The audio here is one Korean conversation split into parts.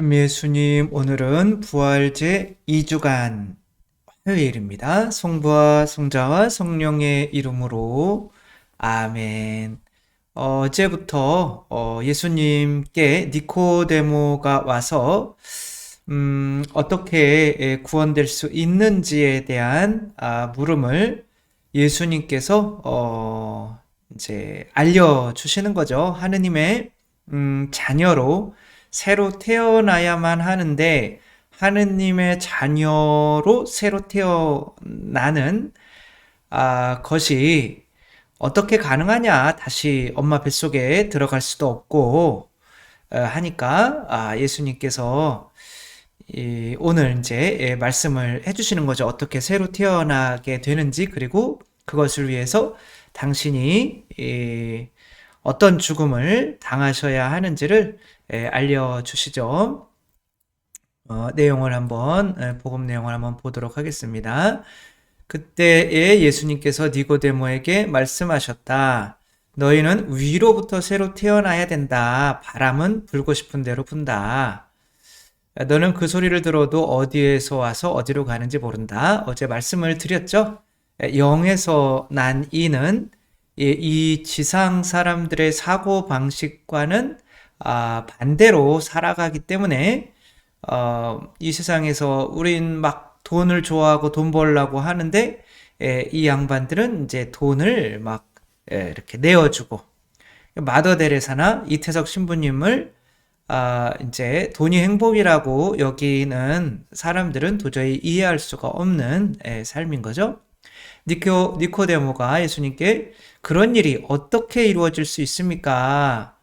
예수님, 오늘은 부활제 2주간 화요일입니다. 성부와 성자와 성령의 이름으로 아멘. 어제부터 예수님께 니코데모가 와서 어떻게 구원될 수 있는지에 대한 물음을 예수님께서 이제 알려주시는 거죠. 하느님의 자녀로 새로 태어나야만 하는데 하느님의 자녀로 새로 태어나는 것이 어떻게 가능하냐? 다시 엄마 뱃속에 들어갈 수도 없고 하니까 예수님께서 오늘 이제 말씀을 해주시는 거죠. 어떻게 새로 태어나게 되는지, 그리고 그것을 위해서 당신이 어떤 죽음을 당하셔야 하는지를 알려주시죠. 내용을 한번, 복음 내용을 한번 보도록 하겠습니다. 그때에 예수님께서 니고데모에게 말씀하셨다. 너희는 위로부터 새로 태어나야 된다. 바람은 불고 싶은 대로 분다. 너는 그 소리를 들어도 어디에서 와서 어디로 가는지 모른다. 어제 말씀을 드렸죠? 영에서 난 이는 이 지상 사람들의 사고 방식과는 반대로 살아가기 때문에 이 세상에서 우린 막 돈을 좋아하고 돈 벌려고 하는데 이 양반들은 이제 돈을 막 이렇게 내어주고, 마더 데레사나 이태석 신부님을 이제 돈이 행복이라고 여기는 사람들은 도저히 이해할 수가 없는 삶인 거죠. 니코데모가 예수님께 그런 일이 어떻게 이루어질 수 있습니까?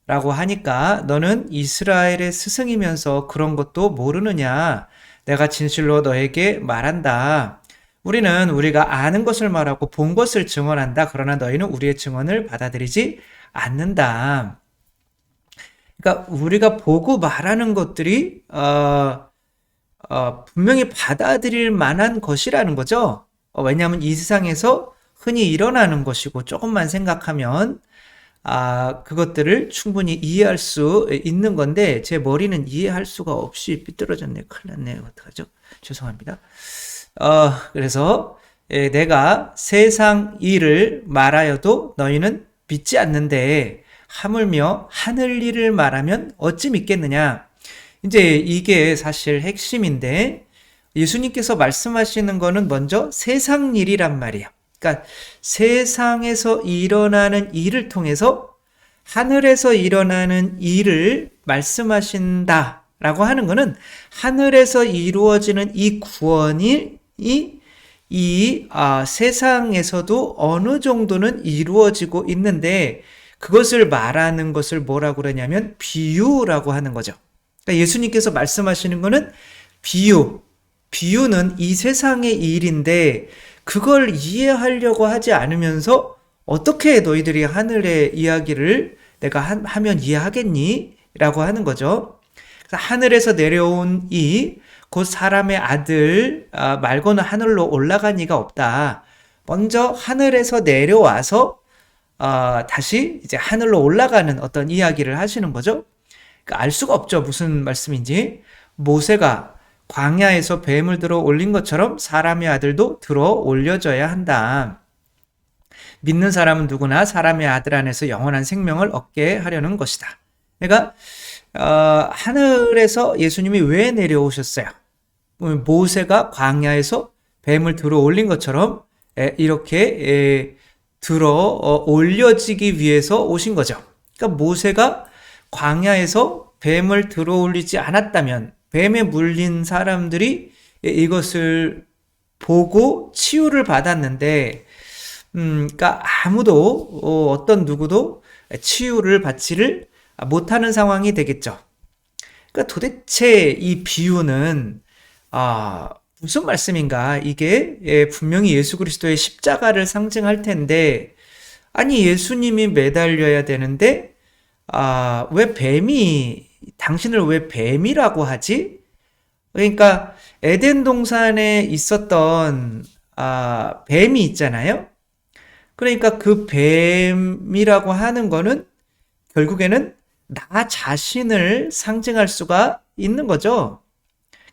라고 하니까 너는 이스라엘의 스승이면서 그런 것도 모르느냐? 내가 진실로 너에게 말한다. 우리는 우리가 아는 것을 말하고 본 것을 증언한다. 그러나 너희는 우리의 증언을 받아들이지 않는다. 그러니까 우리가 보고 말하는 것들이 분명히 받아들일 만한 것이라는 거죠. 왜냐하면 이 세상에서 흔히 일어나는 것이고 조금만 생각하면 그것들을 충분히 이해할 수 있는 건데 제 머리는 이해할 수가 없이 삐뚤어졌네. 큰일 났네. 어떡하죠? 죄송합니다. 그래서 내가 세상 일을 말하여도 너희는 믿지 않는데 하물며 하늘 일을 말하면 어찌 믿겠느냐. 이제 이게 사실 핵심인데 예수님께서 말씀하시는 거는 먼저 세상 일이란 말이에요. 그러니까 세상에서 일어나는 일을 통해서 하늘에서 일어나는 일을 말씀하신다라고 하는 것은 하늘에서 이루어지는 이 구원이 세상에서도 어느 정도는 이루어지고 있는데 그것을 말하는 것을 뭐라고 그러냐면 비유라고 하는 거죠. 그러니까 예수님께서 말씀하시는 것은 비유는 이 세상의 일인데 그걸 이해하려고 하지 않으면서 어떻게 너희들이 하늘의 이야기를 내가 하면 이해하겠니? 라고 하는 거죠. 하늘에서 내려온 곧 사람의 아들 말고는 하늘로 올라간 이가 없다. 먼저 하늘에서 내려와서 다시 이제 하늘로 올라가는 어떤 이야기를 하시는 거죠. 그러니까 알 수가 없죠. 무슨 말씀인지. 모세가 광야에서 뱀을 들어 올린 것처럼 사람의 아들도 들어 올려져야 한다. 믿는 사람은 누구나 사람의 아들 안에서 영원한 생명을 얻게 하려는 것이다. 그러니까 하늘에서 예수님이 왜 내려오셨어요? 모세가 광야에서 뱀을 들어 올린 것처럼 이렇게 들어 올려지기 위해서 오신 거죠. 그러니까 모세가 광야에서 뱀을 들어 올리지 않았다면 뱀에 물린 사람들이 이것을 보고 치유를 받았는데, 그러니까 아무도 어떤 누구도 치유를 받지를 못하는 상황이 되겠죠. 그러니까 도대체 이 비유는 무슨 말씀인가? 이게 분명히 예수 그리스도의 십자가를 상징할 텐데, 아니 예수님이 매달려야 되는데 왜 당신을 왜 뱀이라고 하지? 그러니까 에덴 동산에 있었던 뱀이 있잖아요. 그러니까 그 뱀이라고 하는 거는 결국에는 나 자신을 상징할 수가 있는 거죠.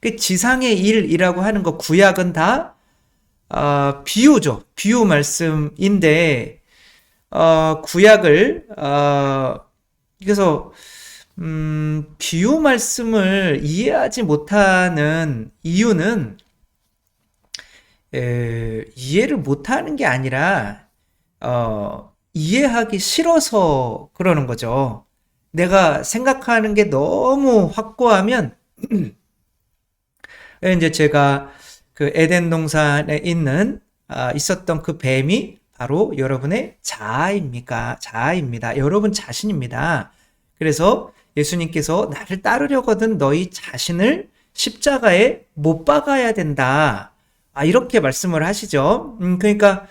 그 지상의 일이라고 하는 거 구약은 다 비유죠. 비유 말씀인데 구약을 그래서 비유 말씀을 이해하지 못하는 이유는 이해를 못하는 게 아니라 이해하기 싫어서 그러는 거죠. 내가 생각하는 게 너무 확고하면 이제 제가 그 에덴 동산에 있었던 그 뱀이 바로 여러분의 자아입니다. 여러분 자신입니다. 그래서 예수님께서 나를 따르려거든 너희 자신을 십자가에 못 박아야 된다. 이렇게 말씀을 하시죠. 그러니까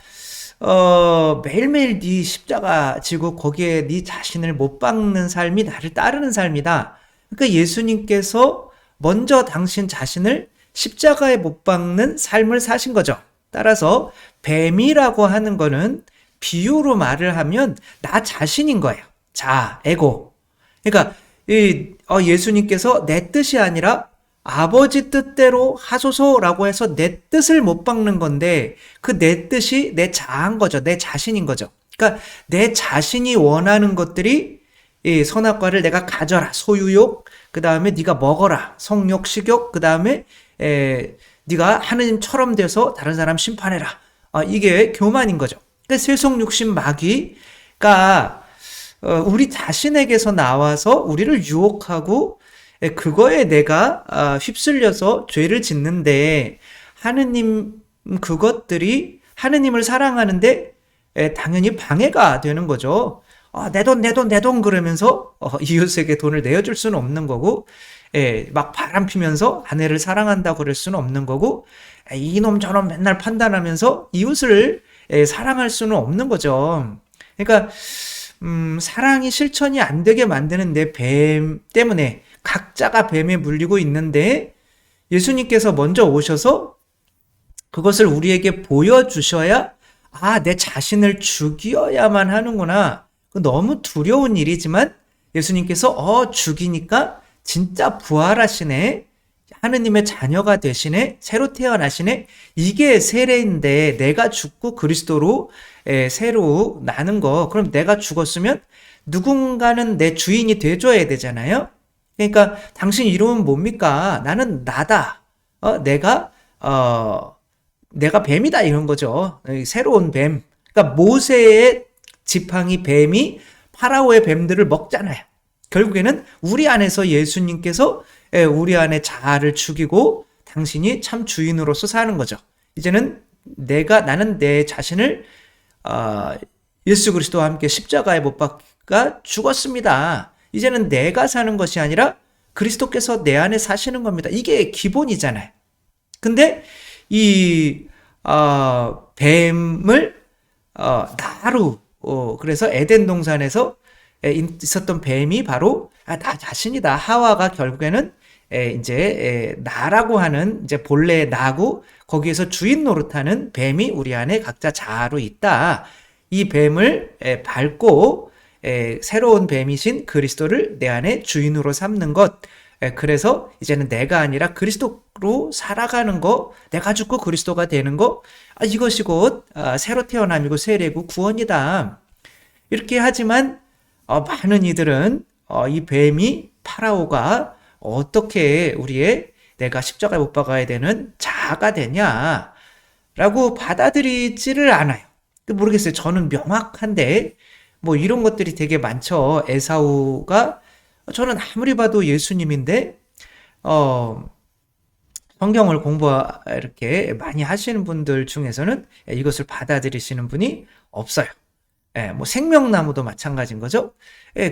매일매일 네 십자가 지고 거기에 네 자신을 못 박는 삶이 나를 따르는 삶이다. 그러니까 예수님께서 먼저 당신 자신을 십자가에 못 박는 삶을 사신 거죠. 따라서 뱀이라고 하는 거는 비유로 말을 하면 나 자신인 거예요. 에고. 그러니까 예수님께서 내 뜻이 아니라 아버지 뜻대로 하소서라고 해서 내 뜻을 못 박는 건데 그 내 뜻이 내 자아인 거죠. 내 자신인 거죠. 그러니까 내 자신이 원하는 것들이 이 선악과를 내가 가져라. 소유욕, 그 다음에 네가 먹어라. 성욕, 식욕, 그 다음에 네가 하느님처럼 돼서 다른 사람 심판해라. 이게 교만인 거죠. 그러니까 세속 욕심 마귀가 우리 자신에게서 나와서 우리를 유혹하고 그거에 내가 휩쓸려서 죄를 짓는데 하느님 그것들이 하느님을 사랑하는데 당연히 방해가 되는 거죠. 내 돈 그러면서 이웃에게 돈을 내어줄 수는 없는 거고 막 바람 피면서 아내를 사랑한다고 그럴 수는 없는 거고 이놈 저놈 맨날 판단하면서 이웃을 사랑할 수는 없는 거죠. 그러니까 사랑이 실천이 안 되게 만드는 내 뱀 때문에 각자가 뱀에 물리고 있는데 예수님께서 먼저 오셔서 그것을 우리에게 보여주셔야 내 자신을 죽여야만 하는구나. 너무 두려운 일이지만 예수님께서 죽이니까 진짜 부활하시네. 하느님의 자녀가 되시네. 새로 태어나시네. 이게 세례인데 내가 죽고 그리스도로 새로 나는 거. 그럼 내가 죽었으면 누군가는 내 주인이 돼줘야 되잖아요. 그러니까 당신 이름은 뭡니까? 나는 나다. 내가 뱀이다 이런 거죠. 새로운 뱀. 그러니까 모세의 지팡이 뱀이 파라오의 뱀들을 먹잖아요. 결국에는 우리 안에서 예수님께서 우리 안에 자아를 죽이고 당신이 참 주인으로서 사는 거죠. 이제는 나는 내 자신을 예수 그리스도와 함께 십자가에 못 박아 죽었습니다. 이제는 내가 사는 것이 아니라 그리스도께서 내 안에 사시는 겁니다. 이게 기본이잖아요. 근데 이 뱀을 나로 그래서 에덴 동산에서 있었던 뱀이 바로 나 자신이다. 하와가 결국에는 이제 나라고 하는 이제 본래 나고 거기에서 주인 노릇하는 뱀이 우리 안에 각자 자아로 있다. 이 뱀을 밟고 새로운 뱀이신 그리스도를 내 안에 주인으로 삼는 것. 그래서 이제는 내가 아니라 그리스도로 살아가는 거, 내가 죽고 그리스도가 되는 거, 이것이 곧 새로 태어남이고 세례고 구원이다. 이렇게 하지만 많은 이들은 이 뱀이 파라오가 어떻게 내가 십자가에 못 박아야 되는 자아가 되냐라고 받아들이지를 않아요. 모르겠어요. 저는 명확한데 뭐 이런 것들이 되게 많죠. 에사우가 저는 아무리 봐도 예수님인데 성경을 이렇게 많이 하시는 분들 중에서는 이것을 받아들이시는 분이 없어요. 뭐 생명나무도 마찬가지인 거죠.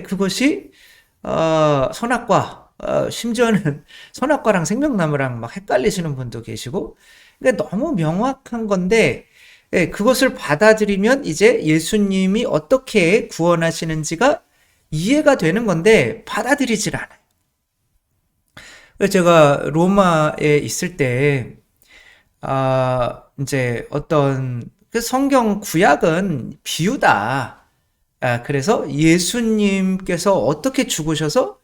그것이 선악과 심지어는 선악과랑 생명나무랑 막 헷갈리시는 분도 계시고 그러니까 너무 명확한 건데 그것을 받아들이면 이제 예수님이 어떻게 구원하시는지가 이해가 되는 건데 받아들이질 않아요. 제가 로마에 있을 때 이제 어떤 성경 구약은 비유다. 그래서 예수님께서 어떻게 죽으셔서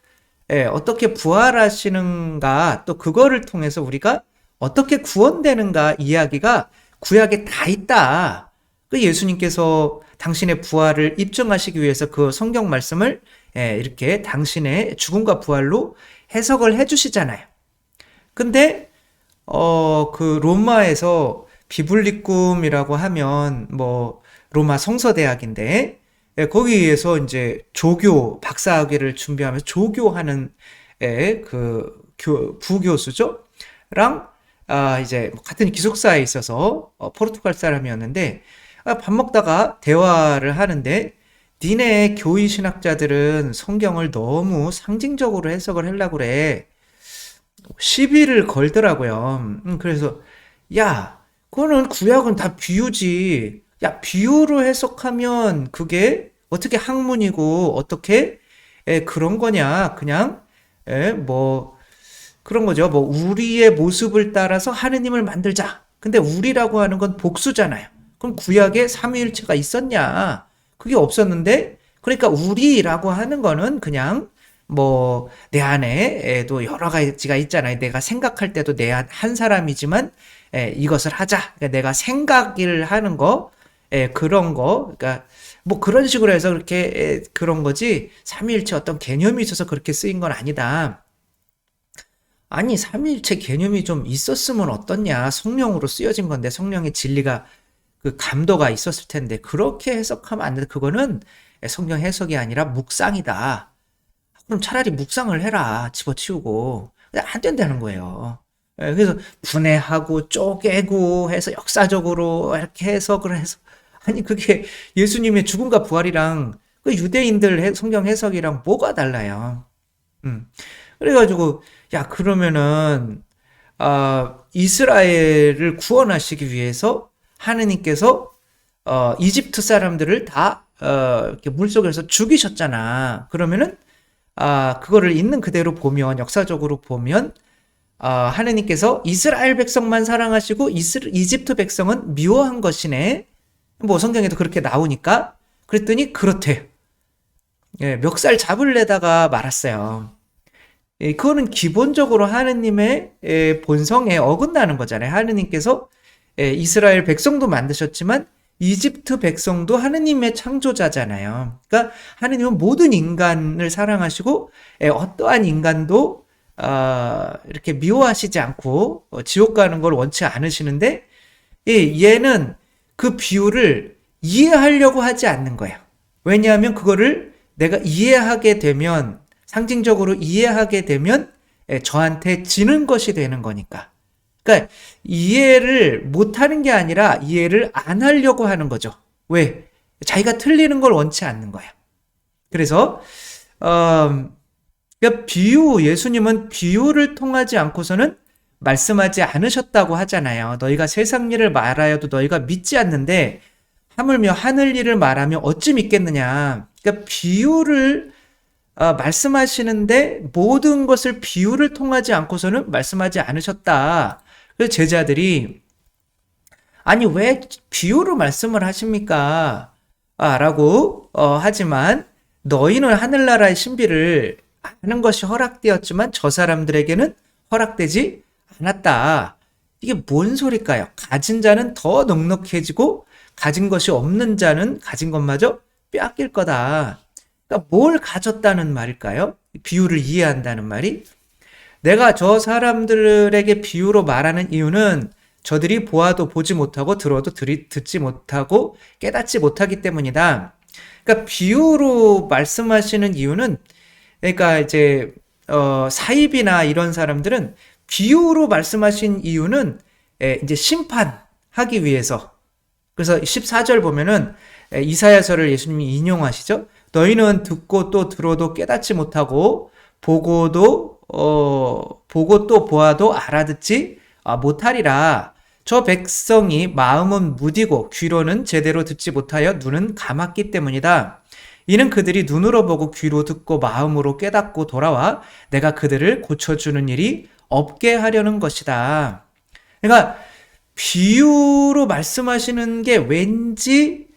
어떻게 부활하시는가, 또 그거를 통해서 우리가 어떻게 구원되는가 이야기가 구약에 다 있다. 그 예수님께서 당신의 부활을 입증하시기 위해서 그 성경 말씀을 이렇게 당신의 죽음과 부활로 해석을 해주시잖아요. 근데 그 로마에서 비블리쿰이라고 하면 뭐 로마 성서대학인데 거기에서 이제 조교 박사학위를 준비하면서 조교하는 그 부교수죠. 랑 이제 같은 기숙사에 있어서 포르투갈 사람이었는데 밥 먹다가 대화를 하는데 니네 교회 신학자들은 성경을 너무 상징적으로 해석을 하려고 그래. 시비를 걸더라고요. 그래서 야, 그거는 구약은 다 비유지. 야, 비유로 해석하면 그게 어떻게 학문이고 어떻게 그런 거냐? 그냥 뭐 그런 거죠. 뭐 우리의 모습을 따라서 하느님을 만들자. 근데 우리라고 하는 건 복수잖아요. 그럼 구약에 삼위일체가 있었냐? 그게 없었는데 그러니까 우리라고 하는 거는 그냥 뭐 내 안에도 여러 가지가 있잖아요. 내가 생각할 때도 내 한 사람이지만 이것을 하자. 그러니까 내가 생각을 하는 거 그런 거 그러니까 뭐 그런 식으로 해서 그렇게 그런 거지 삼위일체 어떤 개념이 있어서 그렇게 쓰인 건 아니다. 아니 삼위일체 개념이 좀 있었으면 어떻냐. 성령으로 쓰여진 건데 성령의 진리가 그 감도가 있었을 텐데 그렇게 해석하면 안 돼. 그거는 성경 해석이 아니라 묵상이다. 그럼 차라리 묵상을 해라. 집어치우고. 안 된다는 거예요. 그래서 분해하고 쪼개고 해서 역사적으로 이렇게 해석을 해서 아니 그게 예수님의 죽음과 부활이랑 그 유대인들 성경 해석이랑 뭐가 달라요. 그래가지고 야 그러면은 이스라엘을 구원하시기 위해서 하느님께서 이집트 사람들을 다 이렇게 물속에서 죽이셨잖아. 그러면은 그거를 있는 그대로 보면 역사적으로 보면 하느님께서 이스라엘 백성만 사랑하시고 이집트 백성은 미워한 것이네. 뭐 성경에도 그렇게 나오니까 그랬더니 그렇대. 멱살 잡을래다가 말았어요. 그거는 기본적으로 하느님의 본성에 어긋나는 거잖아요. 하느님께서 이스라엘 백성도 만드셨지만 이집트 백성도 하느님의 창조자잖아요. 그러니까 하느님은 모든 인간을 사랑하시고 어떠한 인간도 이렇게 미워하시지 않고 지옥 가는 걸 원치 않으시는데 얘는 그 비유를 이해하려고 하지 않는 거예요. 왜냐하면 그거를 내가 이해하게 되면 상징적으로 이해하게 되면 저한테 지는 것이 되는 거니까. 그러니까 이해를 못하는 게 아니라 이해를 안 하려고 하는 거죠. 왜? 자기가 틀리는 걸 원치 않는 거예요. 그래서 그러니까 예수님은 비유를 통하지 않고서는 말씀하지 않으셨다고 하잖아요. 너희가 세상 일을 말하여도 너희가 믿지 않는데 하물며 하늘 일을 말하며 어찌 믿겠느냐. 그러니까 비유를 말씀하시는데 모든 것을 비유를 통하지 않고서는 말씀하지 않으셨다. 그래서 제자들이 아니 왜 비유로 말씀을 하십니까? 라고 하지만 너희는 하늘나라의 신비를 아는 것이 허락되었지만 저 사람들에게는 허락되지 않았다. 이게 뭔 소리일까요? 가진 자는 더 넉넉해지고 가진 것이 없는 자는 가진 것마저 빼앗길 거다. 그러니까 뭘 가졌다는 말일까요? 비유를 이해한다는 말이? 내가 저 사람들에게 비유로 말하는 이유는 저들이 보아도 보지 못하고 들어도 듣지 못하고 깨닫지 못하기 때문이다. 그러니까 비유로 말씀하시는 이유는 그러니까 이제 사입이나 이런 사람들은 비유로 말씀하신 이유는 이제 심판하기 위해서. 그래서 14절 보면은 이사야서를 예수님이 인용하시죠. 너희는 듣고 또 들어도 깨닫지 못하고 보고 또 보아도 알아듣지 못하리라. 저 백성이 마음은 무디고 귀로는 제대로 듣지 못하여 눈은 감았기 때문이다. 이는 그들이 눈으로 보고 귀로 듣고 마음으로 깨닫고 돌아와 내가 그들을 고쳐주는 일이 없게 하려는 것이다. 그러니까 비유로 말씀하시는 게 왠지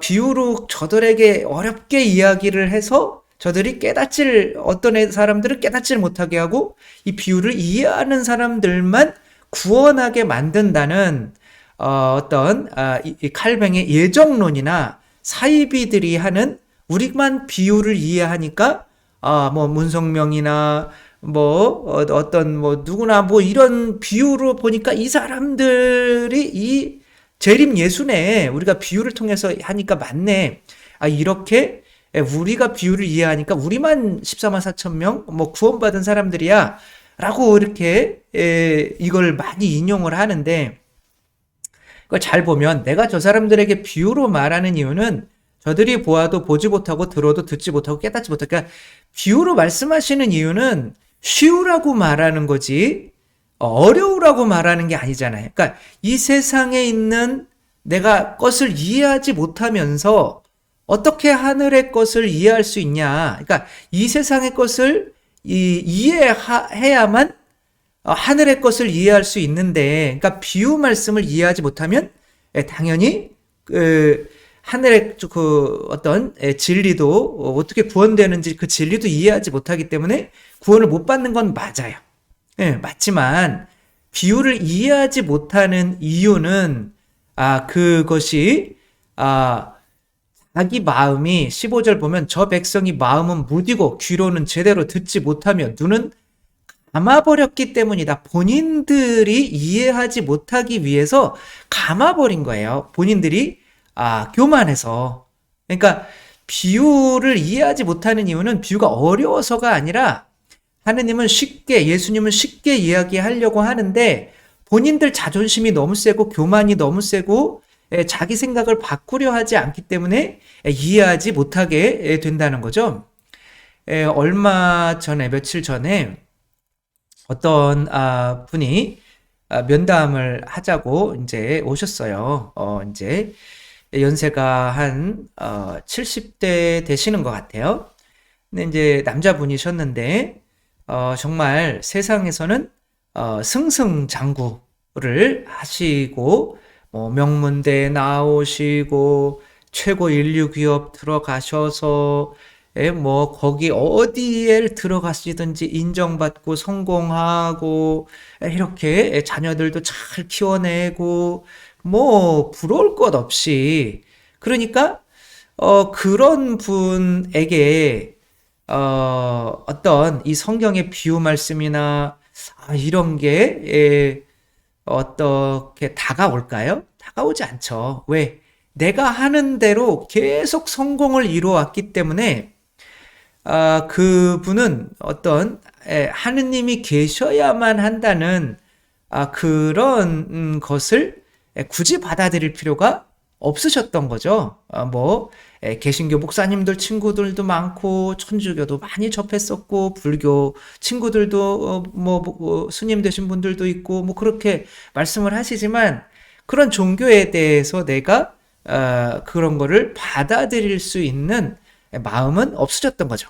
비유로 저들에게 어렵게 이야기를 해서 저들이 어떤 사람들은 깨닫질 못하게 하고 이 비유를 이해하는 사람들만 구원하게 만든다는 이 칼뱅의 예정론이나 사이비들이 하는 우리만 비유를 이해하니까 뭐 문성명이나 누구나 이런 비유로 보니까 이 사람들이 이 재림 예수네. 우리가 비유를 통해서 하니까 맞네. 이렇게 우리가 비유를 이해하니까 우리만 14만 4천 명 구원받은 사람들이야. 라고 이렇게 이걸 많이 인용을 하는데 그걸 잘 보면 내가 저 사람들에게 비유로 말하는 이유는 저들이 보아도 보지 못하고 들어도 듣지 못하고 깨닫지 못하고 그러니까 비유로 말씀하시는 이유는 쉬우라고 말하는 거지 어려우라고 말하는 게 아니잖아요. 그러니까 이 세상에 있는 내가 것을 이해하지 못하면서 어떻게 하늘의 것을 이해할 수 있냐. 그러니까 이 세상의 것을 이해해야만 하늘의 것을 이해할 수 있는데, 그러니까 비유 말씀을 이해하지 못하면 당연히 하늘의 어떤 진리도 어떻게 구원되는지 그 진리도 이해하지 못하기 때문에 구원을 못 받는 건 맞아요. 맞지만 비유를 이해하지 못하는 이유는 그것이 자기 마음이 15절 보면 저 백성이 마음은 무디고 귀로는 제대로 듣지 못하며 눈은 감아버렸기 때문이다. 본인들이 이해하지 못하기 위해서 감아버린 거예요. 본인들이 교만해서. 그러니까 비유를 이해하지 못하는 이유는 비유가 어려워서가 아니라 하느님은 예수님은 쉽게 이야기하려고 하는데 본인들 자존심이 너무 세고 교만이 너무 세고 자기 생각을 바꾸려 하지 않기 때문에 이해하지 못하게 된다는 거죠. 며칠 전에 어떤 분이 면담을 하자고 이제 오셨어요. 이제 연세가 한 70대 되시는 것 같아요. 근데 이제 남자분이셨는데 정말 세상에서는 승승장구를 하시고 명문대 나오시고 최고 인류 기업 들어가셔서 거기 어디에 들어가시든지 인정받고 성공하고 이렇게 자녀들도 잘 키워내고 부러울 것 없이 그러니까 그런 분에게 어떤 이 성경의 비유 말씀이나 이런 게 어떻게 다가올까요? 다가오지 않죠. 왜? 내가 하는 대로 계속 성공을 이루어왔기 때문에 그분은 어떤 하느님이 계셔야만 한다는 그런 것을 굳이 받아들일 필요가 없으셨던 거죠. 개신교 목사님들 친구들도 많고 천주교도 많이 접했었고 불교 친구들도 스님 되신 분들도 있고 그렇게 말씀을 하시지만 그런 종교에 대해서 내가 그런 거를 받아들일 수 있는 마음은 없어졌던 거죠.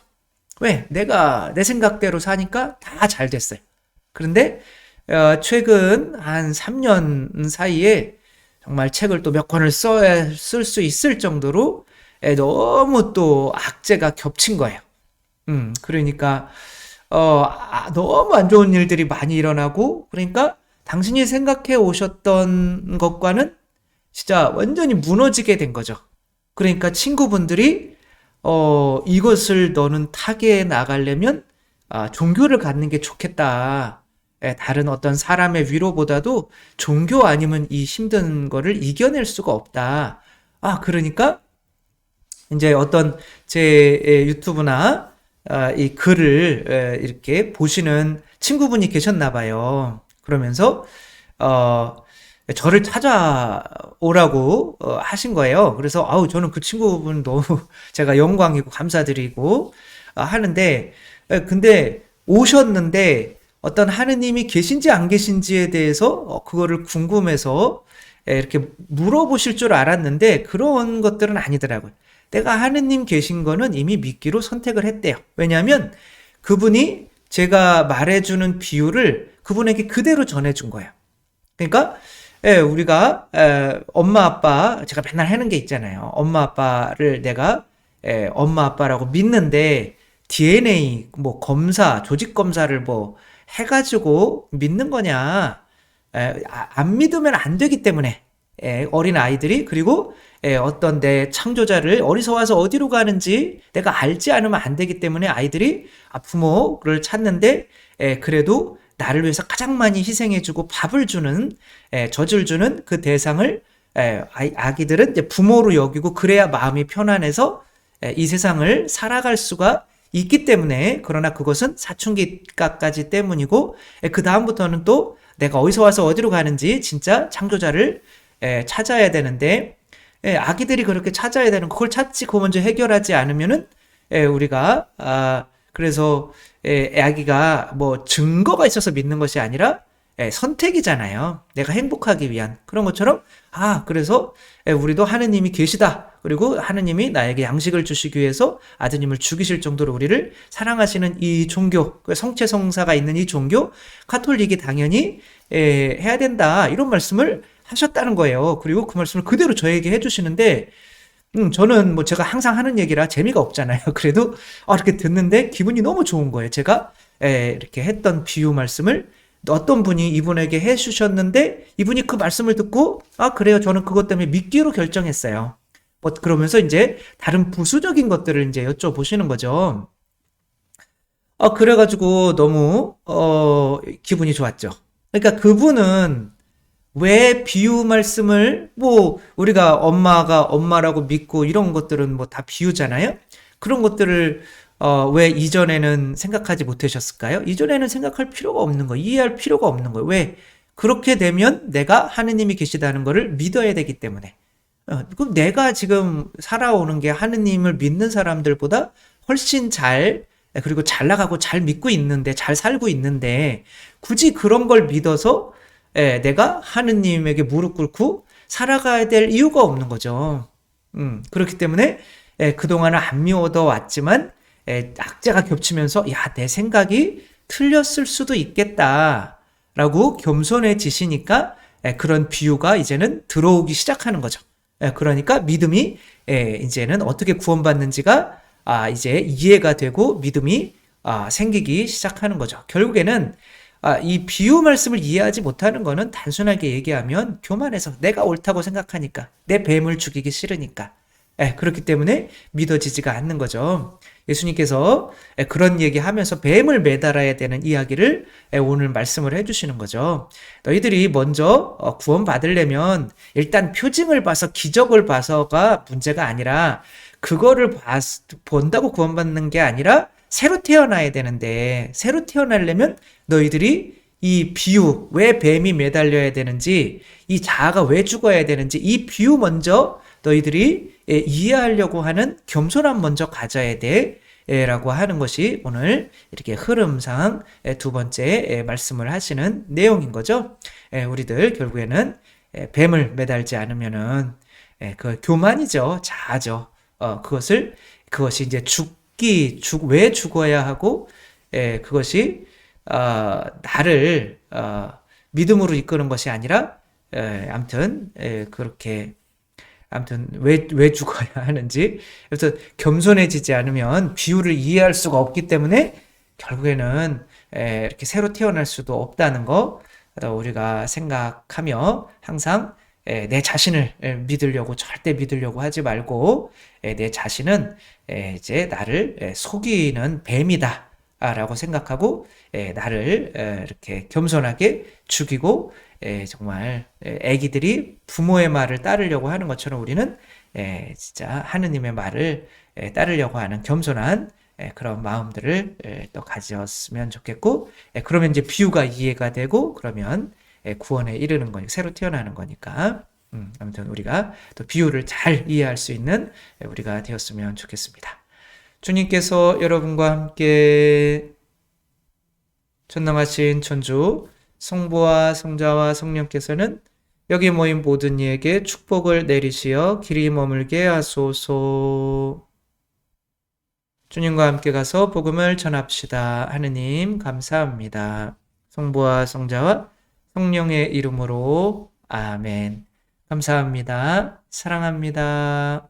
왜? 내가 내 생각대로 사니까 다 잘 됐어요. 그런데 최근 한 3년 사이에 정말 책을 또 몇 권을 쓸 수 있을 정도로 너무 또 악재가 겹친 거예요. 그러니까 너무 안 좋은 일들이 많이 일어나고 그러니까 당신이 생각해 오셨던 것과는 진짜 완전히 무너지게 된 거죠. 그러니까 친구분들이 이것을 너는 타개해 나가려면 종교를 갖는 게 좋겠다. 다른 어떤 사람의 위로보다도 종교 아니면 이 힘든 거를 이겨낼 수가 없다. 그러니까 이제 어떤 제 유튜브나 이 글을 이렇게 보시는 친구분이 계셨나 봐요. 그러면서 저를 찾아오라고 하신 거예요. 그래서 저는 그 친구분 너무 제가 영광이고 감사드리고 하는데 근데 오셨는데 어떤 하느님이 계신지 안 계신지에 대해서 그거를 궁금해서 이렇게 물어보실 줄 알았는데 그런 것들은 아니더라고요. 내가 하느님 계신 거는 이미 믿기로 선택을 했대요. 왜냐하면 그분이 제가 말해주는 비유를 그분에게 그대로 전해준 거예요. 그러니까 우리가 엄마 아빠 제가 맨날 하는 게 있잖아요. 엄마 아빠를 내가 엄마 아빠라고 믿는데 DNA 뭐 검사, 조직 검사를 뭐 해가지고 믿는 거냐? 안 믿으면 안 되기 때문에 어린 아이들이 그리고 어떤 내 창조자를 어디서 와서 어디로 가는지 내가 알지 않으면 안 되기 때문에 아이들이 부모를 찾는데 그래도 나를 위해서 가장 많이 희생해주고 밥을 주는 젖을 주는 그 대상을 아기들은 이제 부모로 여기고 그래야 마음이 편안해서 이 세상을 살아갈 수가 있기 때문에 그러나 그것은 사춘기까지 때문이고 그 다음부터는 또 내가 어디서 와서 어디로 가는지 진짜 창조자를 찾아야 되는데 아기들이 그렇게 찾아야 되는 그걸 찾지 그거 먼저 해결하지 않으면은 우리가 그래서 아기가 뭐 증거가 있어서 믿는 것이 아니라 선택이잖아요. 내가 행복하기 위한 그런 것처럼 그래서 우리도 하느님이 계시다. 그리고 하느님이 나에게 양식을 주시기 위해서 아드님을 죽이실 정도로 우리를 사랑하시는 이 종교, 성체성사가 있는 이 종교, 카톨릭이 당연히 해야 된다. 이런 말씀을 하셨다는 거예요. 그리고 그 말씀을 그대로 저에게 해주시는데 저는 뭐 제가 항상 하는 얘기라 재미가 없잖아요. 그래도 이렇게 듣는데 기분이 너무 좋은 거예요. 제가 이렇게 했던 비유 말씀을 어떤 분이 이분에게 해주셨는데 이분이 그 말씀을 듣고 그래요. 저는 그것 때문에 믿기로 결정했어요. 뭐 그러면서 이제 다른 부수적인 것들을 이제 여쭤보시는 거죠. 그래가지고 너무 기분이 좋았죠. 그러니까 그분은 왜 비유 말씀을 뭐 우리가 엄마가 엄마라고 믿고 이런 것들은 뭐 다 비유잖아요. 그런 것들을 왜 이전에는 생각하지 못하셨을까요? 이전에는 생각할 필요가 없는 거예요. 이해할 필요가 없는 거예요. 왜? 그렇게 되면 내가 하느님이 계시다는 것을 믿어야 되기 때문에. 그럼 내가 지금 살아오는 게 하느님을 믿는 사람들보다 훨씬 그리고 잘 나가고 잘 믿고 있는데, 잘 살고 있는데, 굳이 그런 걸 믿어서 내가 하느님에게 무릎 꿇고 살아가야 될 이유가 없는 거죠. 그렇기 때문에 그동안은 안 미워도 왔지만 악재가 겹치면서 내 생각이 틀렸을 수도 있겠다라고 겸손해지시니까 그런 비유가 이제는 들어오기 시작하는 거죠. 그러니까 믿음이 이제는 어떻게 구원받는지가 이제 이해가 되고 믿음이 생기기 시작하는 거죠. 결국에는 이 비유 말씀을 이해하지 못하는 거는 단순하게 얘기하면 교만해서 내가 옳다고 생각하니까 내 뱀을 죽이기 싫으니까 그렇기 때문에 믿어지지가 않는 거죠. 예수님께서 그런 얘기하면서 뱀을 매달아야 되는 이야기를 오늘 말씀을 해주시는 거죠. 너희들이 먼저 구원받으려면 일단 표징을 봐서 기적을 봐서가 문제가 아니라 그거를 본다고 구원받는 게 아니라 새로 태어나야 되는데 새로 태어나려면 너희들이 이 비유, 왜 뱀이 매달려야 되는지, 이 자아가 왜 죽어야 되는지 이 비유 먼저 너희들이 이해하려고 하는 겸손함 먼저 가져야 돼 라고 하는 것이 오늘 이렇게 흐름상 두 번째 말씀을 하시는 내용인 거죠. 우리들 결국에는 뱀을 매달지 않으면은 그 교만이죠. 자아죠. 그것이 이제 왜 죽어야 하고 그것이 나를 믿음으로 이끄는 것이 아니라 아무튼 그렇게 아무튼 왜 죽어야 하는지 그래서 겸손해지지 않으면 비유를 이해할 수가 없기 때문에 결국에는 이렇게 새로 태어날 수도 없다는 거 우리가 생각하며 항상 내 자신을 믿으려고 절대 믿으려고 하지 말고 내 자신은 이제 나를 속이는 뱀이다 라고 생각하고 나를 이렇게 겸손하게 죽이고 정말 애기들이 부모의 말을 따르려고 하는 것처럼 우리는 진짜 하느님의 말을 따르려고 하는 겸손한 그런 마음들을 또 가졌으면 좋겠고 그러면 이제 비유가 이해가 되고 그러면 구원에 이르는 거니까 새로 태어나는 거니까 아무튼 우리가 또 비유를 잘 이해할 수 있는 우리가 되었으면 좋겠습니다. 주님께서 여러분과 함께 전능하신 천주 성부와 성자와 성령께서는 여기 모인 모든 이에게 축복을 내리시어 길이 머물게 하소서. 주님과 함께 가서 복음을 전합시다. 하느님 감사합니다. 성부와 성자와 성령의 이름으로 아멘. 감사합니다. 사랑합니다.